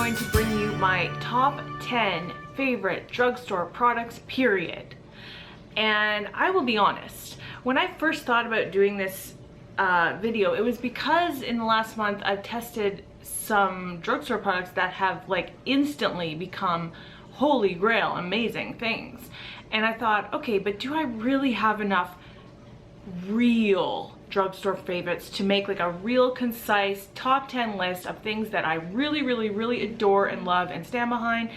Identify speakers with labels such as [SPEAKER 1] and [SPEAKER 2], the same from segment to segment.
[SPEAKER 1] going to bring you my top 10 favorite drugstore products, period. And I will be honest, when I first thought about doing this video, it was because in the last month I've tested some drugstore products that have like instantly become holy grail amazing things. And I thought, okay, but do I really have enough real drugstore favorites to make like a real concise top 10 list of things that I really adore and love and stand behind?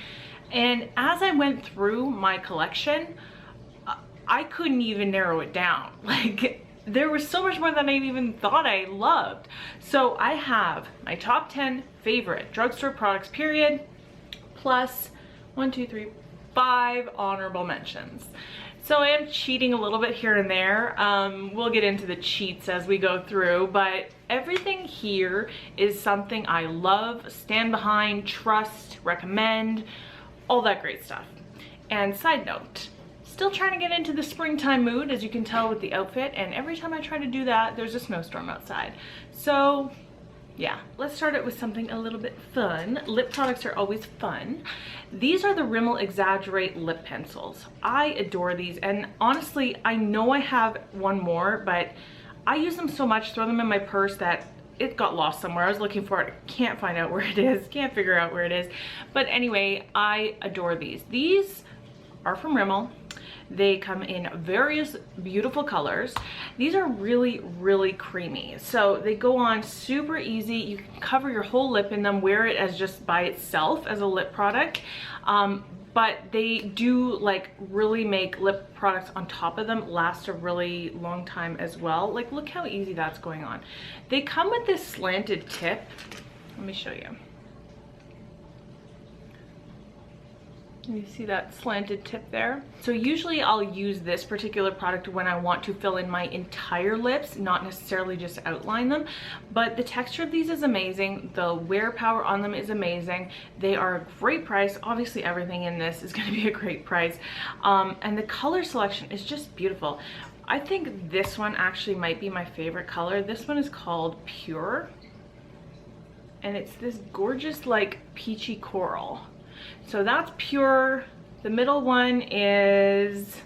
[SPEAKER 1] And as I went through my collection, I couldn't even narrow it down. Like, there was so much more than I even thought I loved. So I have my top 10 favorite drugstore products, period, plus 5 honorable mentions. So I am cheating a little bit here and there. We'll get into the cheats as we go through, but everything here is something I love, stand behind, trust, recommend, all that great stuff. And side note, still trying to get into the springtime mood, as you can tell with the outfit, and every time I try to do that, there's a snowstorm outside. So yeah, let's start it with something a little bit fun. Lip products are always fun. These are the Rimmel Exaggerate lip pencils. I adore these, and honestly, I know I have one more, but I use them so much, throw them in my purse, that it got lost somewhere. I was looking for it, can't find out where it is, can't figure out where it is. But anyway, I adore these. These are from Rimmel. They come in various beautiful colors. These are really creamy. So they go on super easy. You can cover your whole lip in them, wear it as just by itself as a lip product. But they do like really make lip products on top of them last a really long time as well. Like, look how easy that's going on. They come with this slanted tip. Let me show you. You see that slanted tip there? So usually I'll use this particular product when I want to fill in my entire lips, not necessarily just outline them. But the texture of these is amazing. The wear power on them is amazing. They are a great price. Obviously everything in this is going to be a great price. And the color selection is just beautiful. I think this one actually might be my favorite color. This one is called Pure. And it's this gorgeous like peachy coral. So that's Pure. The middle one is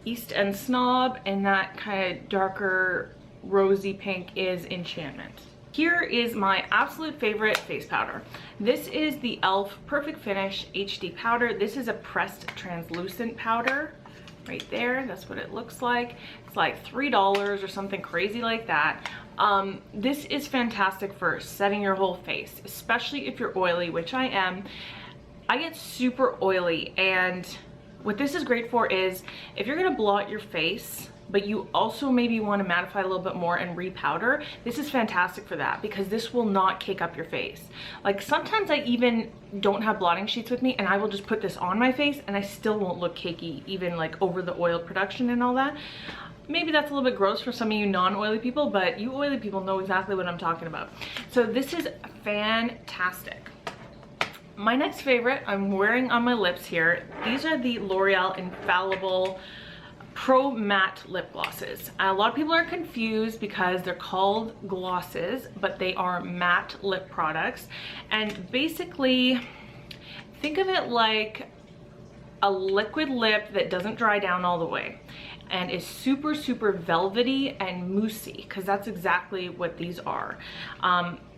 [SPEAKER 1] East End Snob, and that kind of darker rosy pink is Enchantment. Here is my absolute favorite face powder. This is the e.l.f. Perfect Finish HD powder. This is a pressed translucent powder. Right there, that's what it looks like. It's like $3 or something crazy like that. This is fantastic for setting your whole face, especially if you're oily, which I am. I get super oily, and what this is great for is if you're gonna blot your face, but you also maybe want to mattify a little bit more and repowder, this is fantastic for that because this will not cake up your face. Like, sometimes I even don't have blotting sheets with me and I will just put this on my face and I still won't look cakey, even like over the oil production and all that. Maybe that's a little bit gross for some of you non-oily people, but you oily people know exactly what I'm talking about. So this is fantastic. My next favorite I'm wearing on my lips here. These are the L'Oreal Infallible Pro Matte Lip Glosses. A lot of people are confused because they're called glosses, but they are matte lip products. And basically, think of it like a liquid lip that doesn't dry down all the way and is super velvety and moussey, because that's exactly what these are.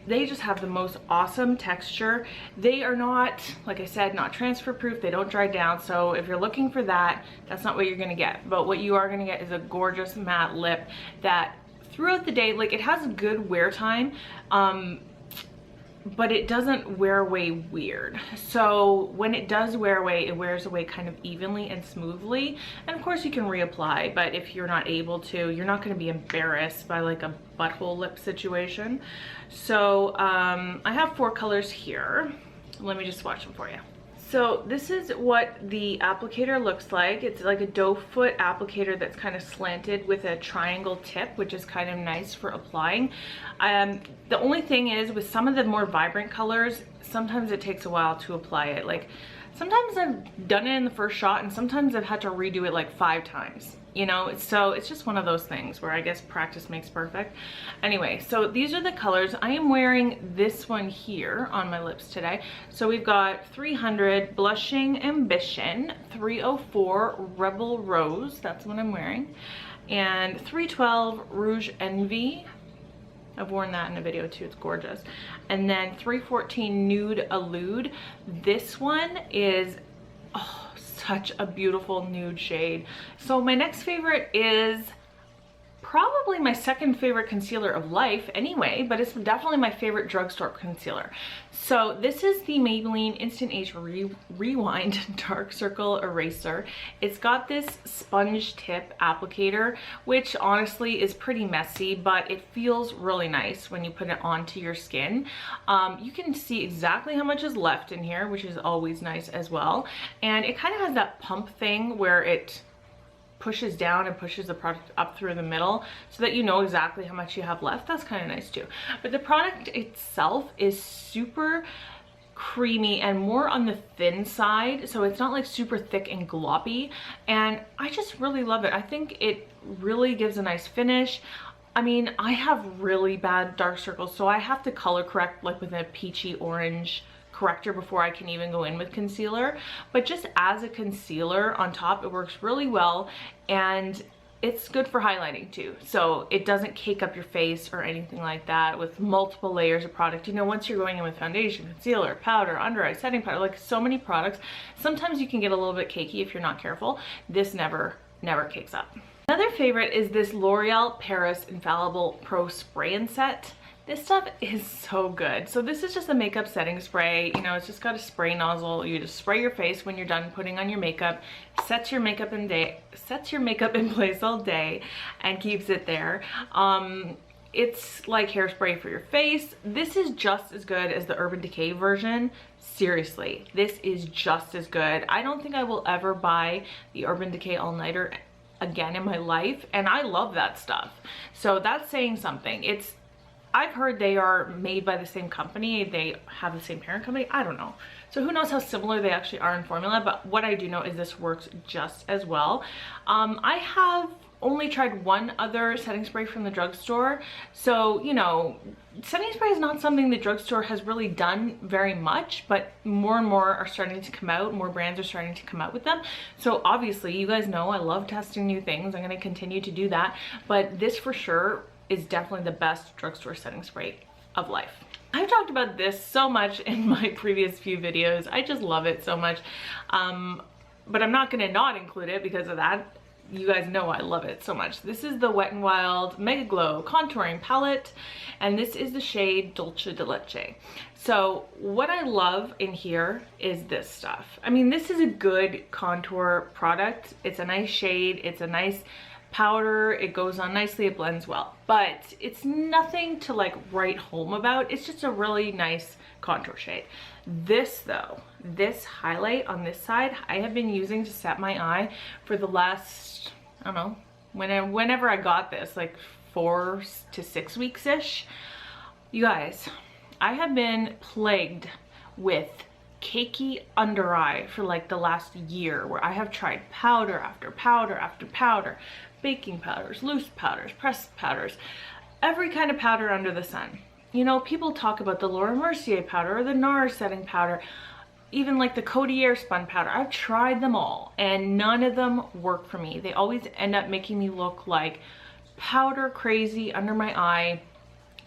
[SPEAKER 1] They just have the most awesome texture. They are not, like I said, not transfer proof. They don't dry down. So if you're looking for that, that's not what you're gonna get. But what you are gonna get is a gorgeous matte lip that throughout the day, like, it has a good wear time, but it doesn't wear away weird. So when it does wear away, it wears away kind of evenly and smoothly. And of course you can reapply, but if you're not able to, you're not gonna be embarrassed by like a butthole lip situation. So I have 4 colors here. Let me just swatch them for you. So this is what the applicator looks like. It's like a doe foot applicator that's kind of slanted with a triangle tip, which is kind of nice for applying. The only thing is, with some of the more vibrant colors, sometimes it takes a while to apply it. Like sometimes I've done it in the first shot and sometimes I've had to redo it like 5 times, you know? So it's just one of those things where I guess practice makes perfect. Anyway, so these are the colors. I am wearing this one here on my lips today. So we've got 300 Blushing Ambition, 304 Rebel Rose, that's what I'm wearing, and 312 Rouge Envy. I've worn that in a video too, it's gorgeous. And then 314 Nude Allude. This one is, oh, such a beautiful nude shade. So my next favorite is probably my second favorite concealer of life anyway, but it's definitely my favorite drugstore concealer. So this is the Maybelline Instant Age Rewind Dark Circle Eraser. It's got this sponge tip applicator, which honestly is pretty messy, but it feels really nice when you put it onto your skin. You can see exactly how much is left in here, which is always nice as well. And it kind of has that pump thing where it pushes down and pushes the product up through the middle so that you know exactly how much you have left. That's kind of nice too. But the product itself is super creamy and more on the thin side, so it's not like super thick and gloppy, and I just really love it. I think it really gives a nice finish. I mean, I have really bad dark circles, so I have to color correct like with a peachy orange corrector before I can even go in with concealer. But just as a concealer on top, it works really well, and it's good for highlighting too. So it doesn't cake up your face or anything like that with multiple layers of product. You know, once you're going in with foundation, concealer, powder, under eye, setting powder, like so many products, sometimes you can get a little bit cakey if you're not careful. This never cakes up. Another favorite is this L'Oreal Paris Infallible Pro Spray and Set. This stuff is so good. So this is just a makeup setting spray. You know, it's just got a spray nozzle. You just spray your face when you're done putting on your makeup, sets your makeup in place all day and keeps it there. It's like hairspray for your face. This is just as good as the Urban Decay version. Seriously, this is just as good. I don't think I will ever buy the Urban Decay All Nighter again in my life, and I love that stuff. So that's saying something. I've heard they are made by the same company. They have the same parent company. I don't know. So who knows how similar they actually are in formula, but what I do know is this works just as well. I have only tried one other setting spray from the drugstore. So, you know, setting spray is not something the drugstore has really done very much, but more and more are starting to come out. More brands are starting to come out with them. So obviously, you guys know I love testing new things. I'm going to continue to do that. But this for sure is definitely the best drugstore setting spray of life. I've talked about this so much in my previous few videos. I just love it so much. But I'm not gonna not include it because of that. You guys know I love it so much. This is the Wet n Wild Mega Glow Contouring Palette, and this is the shade Dulce de Leche. So what I love in here is this stuff. I mean, this is a good contour product. It's a nice shade, it's a nice powder, it goes on nicely, it blends well, but it's nothing to like write home about. It's just a really nice contour shade. This though, this highlight on this side, I have been using to set my eye for the last, I don't know, whenever I got this, like 4 to 6 weeks-ish. You guys, I have been plagued with cakey under eye for like the last year, where I have tried powder after powder after powder, baking powders, loose powders, pressed powders, every kind of powder under the sun. You know, people talk about the Laura Mercier powder or the NARS setting powder, even like the Codier spun powder. I've tried them all and none of them work for me. They always end up making me look like powder crazy under my eye,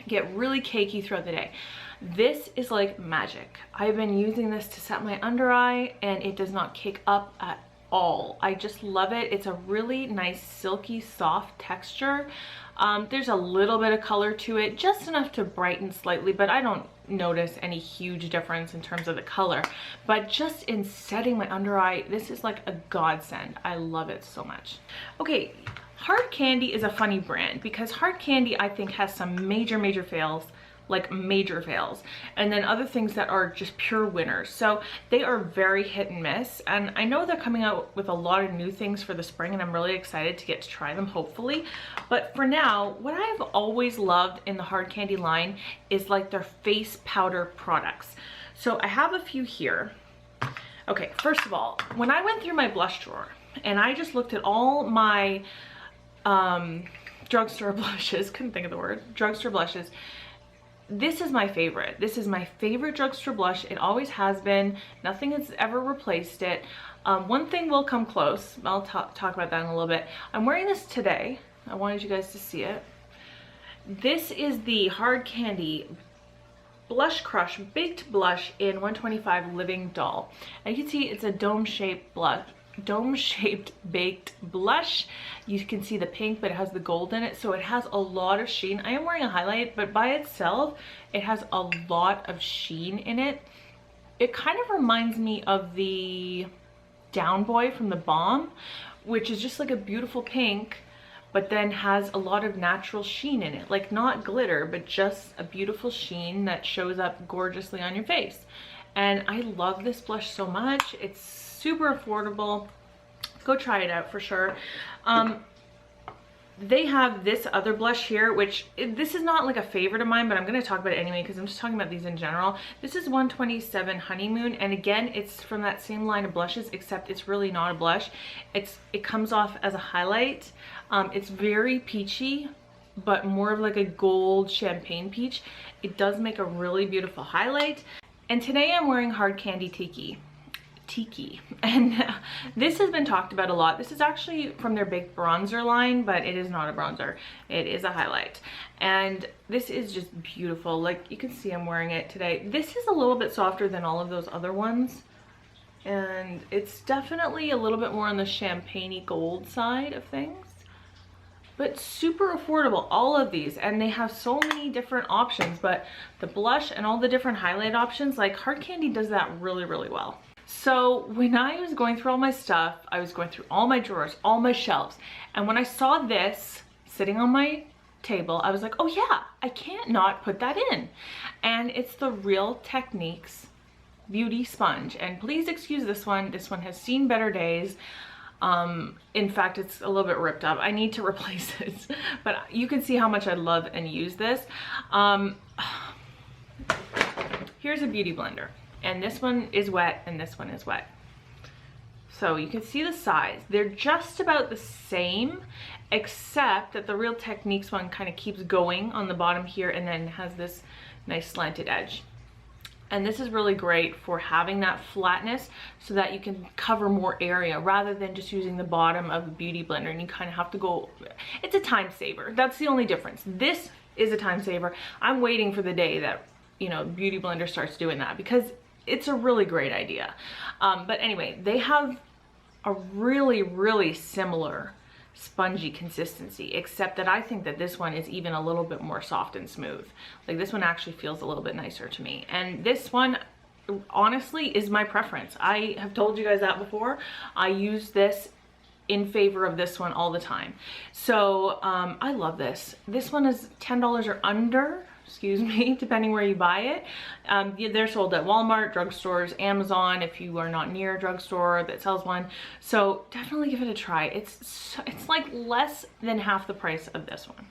[SPEAKER 1] get really cakey throughout the day. This is like magic. I've been using this to set my under eye and it does not cake up at all. I just love it. It's a really nice silky soft texture. There's a little bit of color to it, just enough to brighten slightly, but I don't notice any huge difference in terms of the color. But just in setting my under eye, this is like a godsend. I love it so much. Okay, Hard Candy is a funny brand because Hard Candy I think has some major fails, like major fails, and then other things that are just pure winners. So they are very hit and miss, and I know they're coming out with a lot of new things for the spring, and I'm really excited to get to try them hopefully. But for now, what I've always loved in the Hard Candy line is like their face powder products. So I have a few here. Okay, first of all, when I went through my blush drawer and I just looked at all my drugstore blushes, couldn't think of the word, drugstore blushes, this is my favorite. This is my favorite drugstore blush. It always has been. Nothing has ever replaced it. One thing will come close. I'll talk about that in a little bit. I'm wearing this today. I wanted you guys to see it. This is the Hard Candy Blush Crush Baked Blush in 125 Living Doll. And you can see it's a dome-shaped blush. Dome-shaped baked blush. You can see the pink, but it has the gold in it, so it has a lot of sheen. I am wearing a highlight, but by itself it has a lot of sheen in it. It kind of reminds me of the Down Boy from the Balm, which is just like a beautiful pink, but then has a lot of natural sheen in it, like not glitter, but just a beautiful sheen that shows up gorgeously on your face. And I love this blush so much. It's super affordable. Go try it out for sure. They have this other blush here, which this is not like a favorite of mine, but I'm going to talk about it anyway because I'm just talking about these in general. This is 127 Honeymoon, and again, it's from that same line of blushes, except it's really not a blush. It comes off as a highlight. It's very peachy, but more of like a gold champagne peach. It does make a really beautiful highlight. And today I'm wearing Hard Candy Tiki, and this has been talked about a lot. This is actually from their baked bronzer line, but it is not a bronzer, it is a highlight. And this is just beautiful. Like you can see I'm wearing it today. This is a little bit softer than all of those other ones, and it's definitely a little bit more on the champagne-y gold side of things, but super affordable, all of these. And they have so many different options, but the blush and all the different highlight options, like Hard Candy does that really, really well. So when I was going through all my stuff, I was going through all my drawers, all my shelves, and when I saw this sitting on my table, I was like, oh yeah, I can't not put that in. And it's the Real Techniques Beauty Sponge. And please excuse this one. This one has seen better days. In fact, it's a little bit ripped up. I need to replace it, but you can see how much I love and use this. Here's a beauty blender, and this one is wet and this one is wet. So you can see the size. They're just about the same, except that the Real Techniques one kind of keeps going on the bottom here and then has this nice slanted edge. And this is really great for having that flatness so that you can cover more area rather than just using the bottom of a beauty blender, and you kind of have to go, it's a time saver. That's the only difference. This is a time saver. I'm waiting for the day that, you know, beauty blender starts doing that because it's a really great idea. But anyway, they have a really, really similar spongy consistency, except that I think that this one is even a little bit more soft and smooth. Like this one actually feels a little bit nicer to me, and this one honestly is my preference. I have told you guys that before. I use this in favor of this one all the time. So I love this. This one is $10 or under, excuse me, depending where you buy it. They're sold at Walmart, drugstores, Amazon, if you are not near a drugstore that sells one. So definitely give it a try. It's like less than half the price of this one.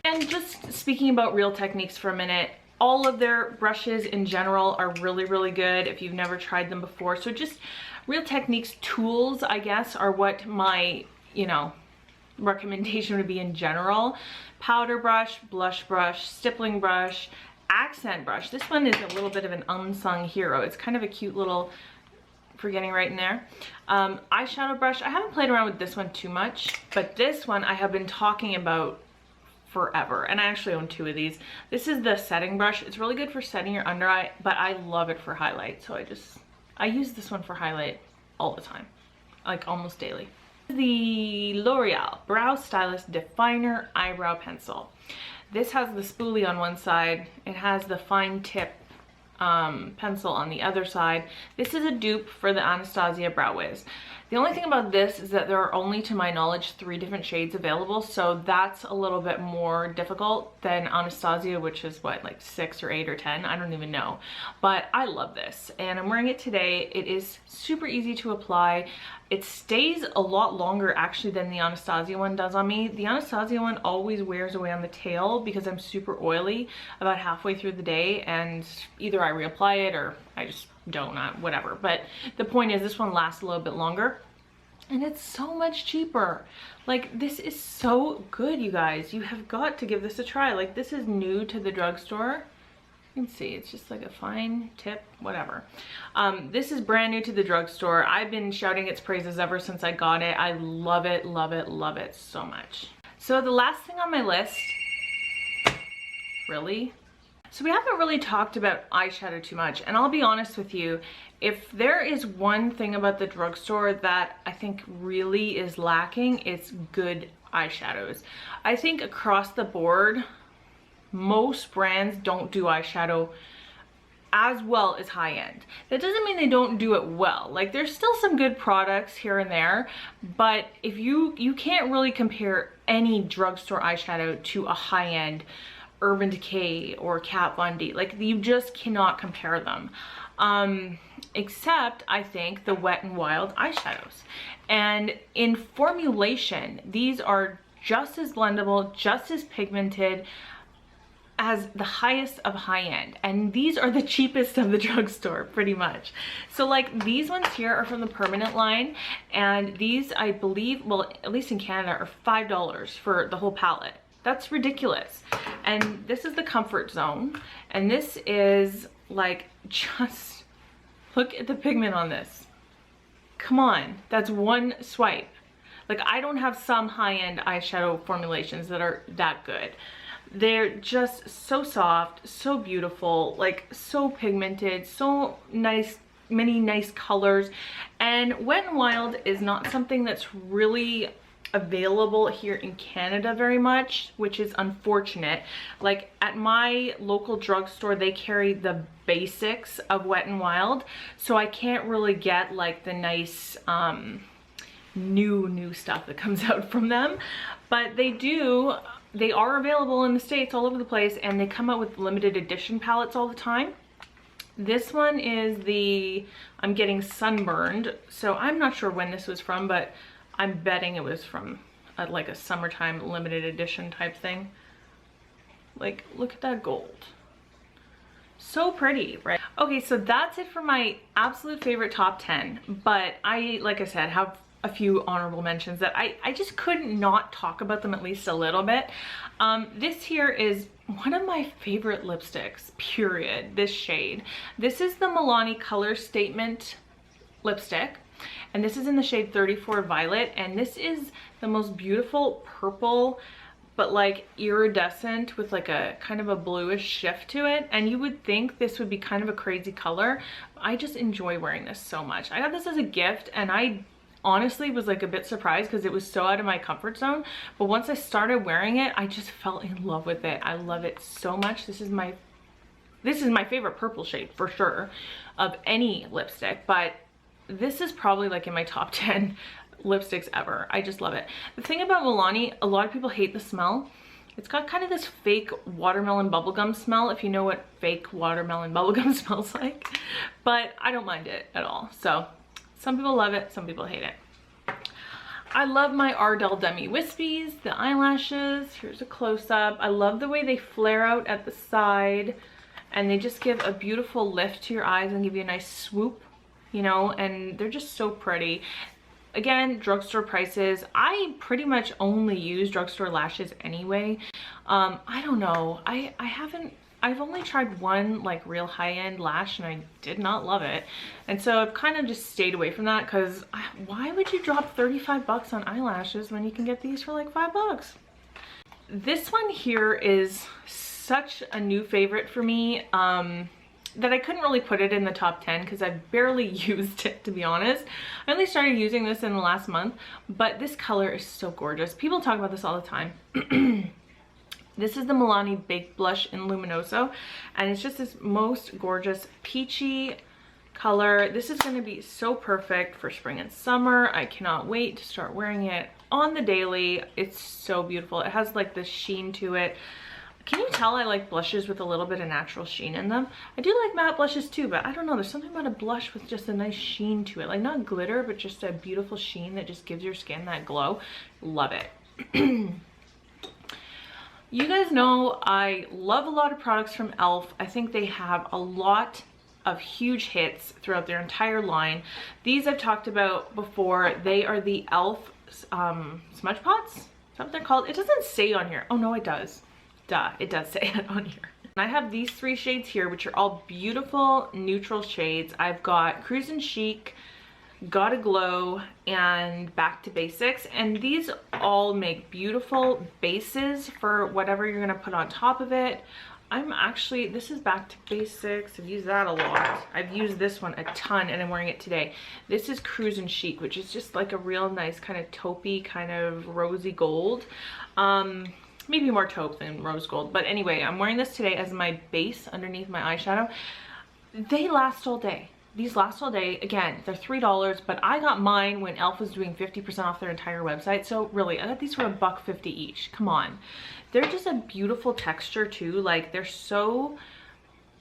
[SPEAKER 1] And just speaking about Real Techniques for a minute, all of their brushes in general are really, really good if you've never tried them before. So just Real Techniques tools, I guess, are what my, you know, recommendation would be in general. Powder brush, blush brush, stippling brush, accent brush. This one is a little bit of an unsung hero. It's kind of a cute little, forgetting right in there. Eyeshadow brush. I haven't played around with this one too much, but this one I have been talking about forever, and I actually own two of these. This is the setting brush. It's really good for setting your under eye, but I love it for highlight, so I use this one for highlight all the time, like almost daily. The L'Oreal Brow Stylist Definer Eyebrow Pencil. This has the spoolie on one side. It has the fine tip pencil on the other side. This is a dupe for the Anastasia Brow Wiz. The only thing about this is that there are only, to my knowledge, 3 different shades available, so that's a little bit more difficult than Anastasia, which is what, like 6 or 8 or 10, I don't even know. But I love this, and I'm wearing it today. It is super easy to apply. It stays a lot longer actually than the Anastasia one does on me. The Anastasia one always wears away on the tail because I'm super oily about halfway through the day, and either I reapply it or I just donut, whatever. But the point is this one lasts a little bit longer. And it's so much cheaper. Like, this is so good, you guys. You have got to give this a try. Like, this is new to the drugstore. You can see it's just like a fine tip, whatever. This is brand new to the drugstore. I've been shouting its praises ever since I got it. I love it, love it, love it so much. So the last thing on my list, really? So we haven't really talked about eyeshadow too much, and I'll be honest with you, if there is one thing about the drugstore that I think really is lacking, it's good eyeshadows. I think across the board, most brands don't do eyeshadow as well as high-end. That doesn't mean they don't do it well. Like, there's still some good products here and there, but if you can't really compare any drugstore eyeshadow to a high-end Urban Decay or Kat Von D. Like, you just cannot compare them. Except, I think, the Wet n Wild eyeshadows. And in formulation, these are just as blendable, just as pigmented as the highest of high-end. And these are the cheapest of the drugstore, pretty much. So, like, these ones here are from the permanent line. And these, I believe, well, at least in Canada, are $5 for the whole palette. That's ridiculous. And this is the Comfort Zone. And this is like, just look at the pigment on this. Come on, that's one swipe. Like, I don't have some high-end eyeshadow formulations that are that good. They're just so soft, so beautiful, like so pigmented, so nice, many nice colors. And Wet n Wild is not something that's really available here in Canada very much, which is unfortunate. Like, at my local drugstore, they carry the basics of Wet n Wild, so I can't really get like the nice new stuff that comes out from them. But they are available in the States all over the place, and they come out with limited edition palettes all the time. This one is the I'm Getting Sunburned, so I'm not sure when this was from, but I'm betting it was from like a summertime limited edition type thing. Like, look at that gold. So pretty, right? Okay, so that's it for my absolute favorite top 10. But like I said, have a few honorable mentions that I just couldn't not talk about them at least a little bit. This here is one of my favorite lipsticks, period, this shade. This is the Milani Color Statement lipstick. And this is in the shade 34 Violet, and this is the most beautiful purple, but like iridescent with like a kind of a bluish shift to it. And you would think this would be kind of a crazy color. I just enjoy wearing this so much. I got this as a gift, and I honestly was like a bit surprised because it was so out of my comfort zone. But once I started wearing it, I just fell in love with it. I love it so much. This is my favorite purple shade for sure of any lipstick, but this is probably like in my top 10 lipsticks ever. I just love it. The thing about Milani, a lot of people hate the smell. It's got kind of this fake watermelon bubblegum smell, if you know what fake watermelon bubblegum smells like. But I don't mind it at all. So some people love it, some people hate it. I love my Ardell Demi Wispies, the eyelashes. Here's a close-up. I love the way they flare out at the side, and they just give a beautiful lift to your eyes and give you a nice swoop, you know, and they're just so pretty. Again, drugstore prices. I pretty much only use drugstore lashes anyway. I don't know. I've only tried one like real high-end lash, and I did not love it. And so I've kind of just stayed away from that, because why would you drop 35 bucks on eyelashes when you can get these for like $5? This one here is such a new favorite for me. That I couldn't really put it in the top 10 because I've barely used it, to be honest. I only started using this in the last month, but this color is so gorgeous. People talk about this all the time. This is the Milani Baked Blush in Luminoso, and it's just this most gorgeous peachy color. This is going to be so perfect for spring and summer. I cannot wait to start wearing it on the daily. It's so beautiful. It has like this sheen to it. Can you tell I like blushes with a little bit of natural sheen in them? I do like matte blushes too, but I don't know, there's something about a blush with just a nice sheen to it. Like, not glitter, but just a beautiful sheen that just gives your skin that glow. Love it. You guys know I love a lot of products from e.l.f. I think they have a lot of huge hits throughout their entire line. These I've talked about before. They are the e.l.f. Smudge Pots. Is that what they're called? It doesn't say on here. Oh no, it does. Duh, it does say it on here. I have these 3 shades here, which are all beautiful neutral shades. I've got Cruisin' Chic, Gotta Glow, and Back to Basics, and these all make beautiful bases for whatever you're gonna put on top of it. This is Back to Basics. I've used that a lot. I've used this one a ton, and I'm wearing it today. This is Cruisin' Chic, which is just like a real nice kind of taupey, kind of rosy gold. Maybe more taupe than rose gold, but anyway, I'm wearing this today as my base underneath my eyeshadow. They last all day. These last all day. Again, they're $3, but I got mine when e.l.f. was doing 50% off their entire website. So really, I got these for $1.50 each. Come on. They're just a beautiful texture too. Like, they're so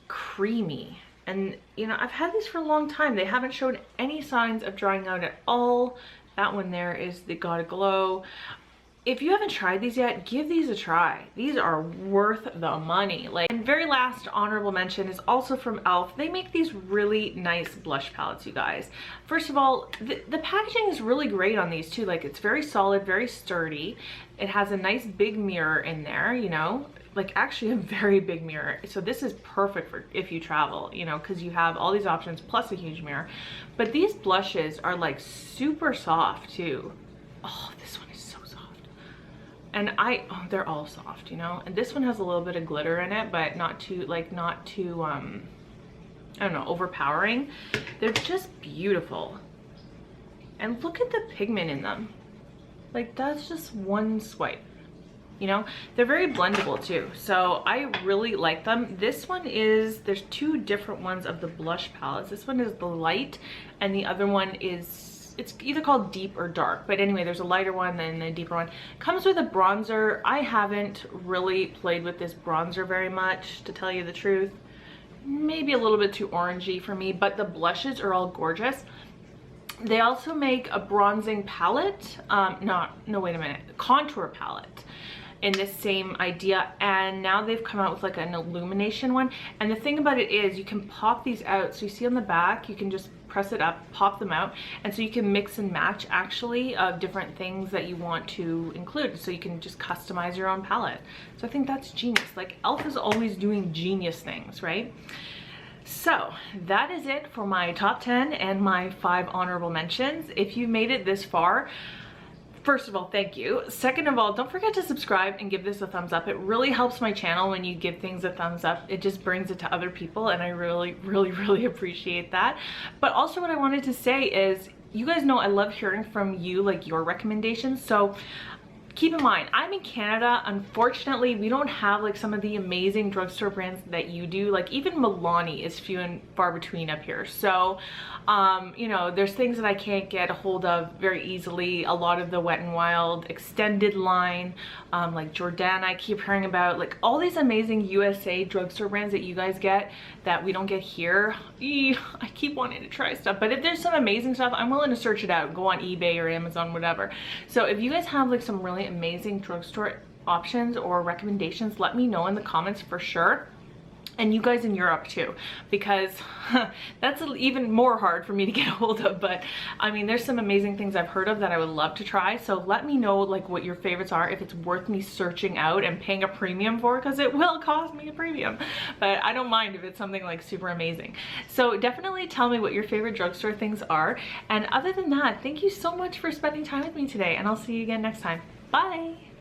[SPEAKER 1] creamy. And you know, I've had these for a long time. They haven't showed any signs of drying out at all. That one there is the Gotta Glow. If you haven't tried these yet, give these a try. These are worth the money. And very last honorable mention is also from e.l.f. They make these really nice blush palettes, you guys. First of all, the packaging is really great on these too. Like, it's very solid, very sturdy. It has a nice big mirror in there, you know, like actually a very big mirror. So this is perfect for if you travel, you know, because you have all these options plus a huge mirror. But these blushes are like super soft too. Oh, this one is so soft. And they're all soft, you know. And this one has a little bit of glitter in it, but not too, I don't know, overpowering. They're just beautiful. And look at the pigment in them. Like, that's just one swipe, you know. They're very blendable too, so I really like them. This one is, there's 2 different ones of the blush palettes. This one is the light, and the other one is, it's either called deep or dark, but anyway, there's a lighter one and a deeper one. Comes with a bronzer. I haven't really played with this bronzer very much, to tell you the truth. Maybe a little bit too orangey for me, but the blushes are all gorgeous. They also make a bronzing palette, contour palette in this same idea, and now they've come out with like an illumination one. And the thing about it is you can pop these out. So you see on the back, you can just press it up, pop them out, and so you can mix and match actually of different things that you want to include, so you can just customize your own palette. So I think that's genius. Like, e.l.f. is always doing genius things, right? So that is it for my top 10 and my 5 honorable mentions. If you made it this far, first of all, thank you. Second of all, don't forget to subscribe and give this a thumbs up. It really helps my channel when you give things a thumbs up. It just brings it to other people, and I really, really, really appreciate that. But also what I wanted to say is, you guys know I love hearing from you, like your recommendations. So keep in mind, I'm in Canada. Unfortunately, we don't have like some of the amazing drugstore brands that you do. Like, even Milani is few and far between up here. So, you know, there's things that I can't get a hold of very easily. A lot of the Wet n Wild extended line, like Jordan, I keep hearing about, like all these amazing USA drugstore brands that you guys get that we don't get here. I keep wanting to try stuff, but if there's some amazing stuff, I'm willing to search it out, go on eBay or Amazon, whatever. So if you guys have like some really amazing drugstore options or recommendations, let me know in the comments for sure. And you guys in Europe too, because that's even more hard for me to get a hold of. But I mean, there's some amazing things I've heard of that I would love to try. So let me know like what your favorites are, if it's worth me searching out and paying a premium for, because it will cost me a premium, but I don't mind if it's something like super amazing. So definitely tell me what your favorite drugstore things are. And other than that, thank you so much for spending time with me today, and I'll see you again next time. Bye.